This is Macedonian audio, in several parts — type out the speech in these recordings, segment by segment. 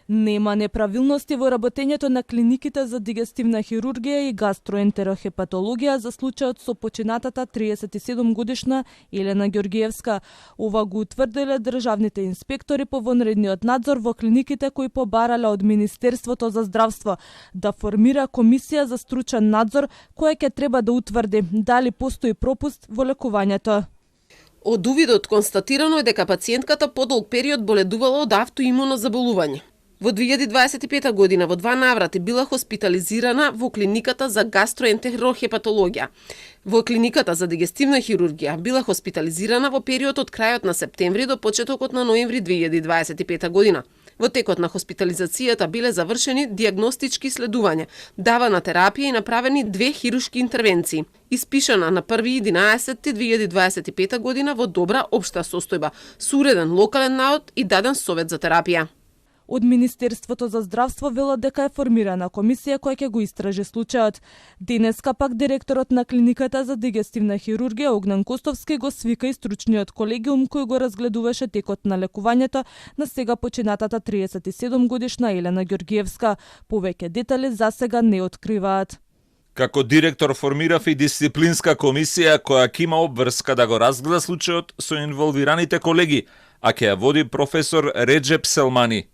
Нема неправилности во работењето на клиниките за дигестивна хирургија и гастроентерохепатологија за случајот со починатата 37 годишна Елена Ѓоргиевска. Ова го утврдиле државните инспектори по вонредниот надзор во клиниките кои побарале од Министерството за здравство да формира комисија за стручен надзор која ќе треба да утврди дали постои пропуст во лекувањето. Од увидот констатирано е дека пациентката подолг период боледувала од автоимуно заболување. Во 2025 година во 2 наврати била хоспитализирана во клиниката за гастроентерохепатологија. Во клиниката за дигестивна хирургија била хоспитализирана во период од крајот на септември до почетокот на ноември 2025 година. Во текот на хоспитализацијата биле завршени дијагностички следувања, давана терапија и направени 2 хируршки интервенции. Испишана на 1.11.2025 година во добра општа состојба, со уреден локален наод и даден совет за терапија. Од Министерството за здравство велат дека е формирана комисија која ќе го истражи случајот. Денеска пак директорот на клиниката за дигестивна хирургија Огнен Костовски го свика и стручниот колегиум кој го разгледуваше текот на лекувањето на сега починатата 37 годишна Елена Ѓоргиевска. Повеќе детали за сега не откриваат. Како директор формирав и дисциплинска комисија која ќе има обврска да го разгледа случајот со инволвираните колеги, а ќе ја води професор Реджеп Селмани.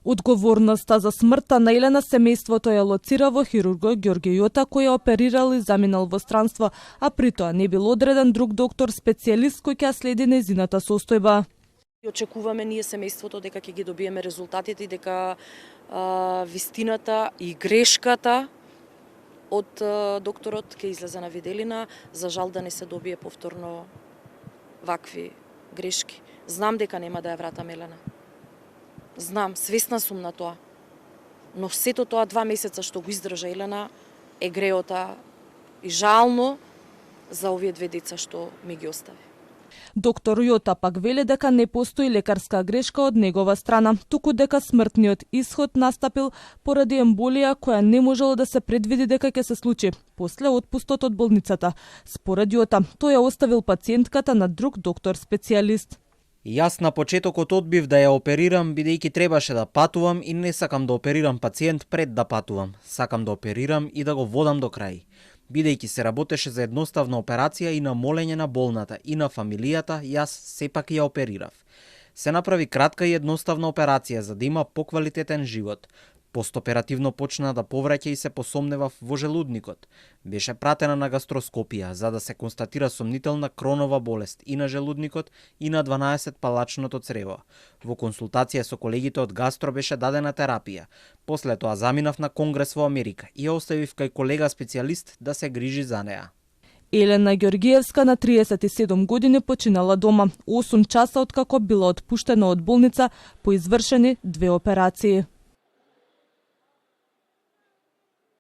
Одговорноста за смртта на Елена семејството ја лоцира во хирургот Ѓорѓе Јота кој ја оперирал и заминал во странство, а при тоа не бил одреден друг доктор специјалист кој ќе следи нејзината состојба. Очекуваме ние семејството дека ќе ги добиеме резултатите и дека вистината и грешката од докторот ќе излезе на виделина, за жал да не се добие повторно вакви грешки. Знам дека нема да ја вратам Елена. Знам, свесна сум на тоа. Но сето тоа 2 месеца што го издржа Елена е греота и жално за овие 2 деца што ми ги остави. Доктор Јота пак вели дека не постои лекарска грешка од негова страна, туку дека смртниот исход настапил поради емболија која не можело да се предвиди дека ќе се случи после отпустот од болницата. Според Јота, тој ја оставил пациентката на друг доктор специјалист. Јас на почетокот одбив да ја оперирам бидејќи требаше да патувам и не сакам да оперирам пациент пред да патувам. Сакам да оперирам и да го водам до крај. Бидејќи се работеше за едноставна операција и на молење на болната и на фамилијата, јас сепак ја оперирав. Се направи кратка и едноставна операција за да има поквалитетен живот. Постоперативно почна да повраќа и се посомневав во желудникот. Беше пратена на гастроскопија за да се констатира сомнителна кронова болест и на желудникот и на 12-палачното црево. Во консултација со колегите од гастро беше дадена терапија. После тоа заминав на конгрес во Америка и ја оставив кај колега специјалист да се грижи за неа. Елена Ѓоргиевска на 37 години починала дома, 8 часа откако била отпуштена од болница по извршени 2 операции.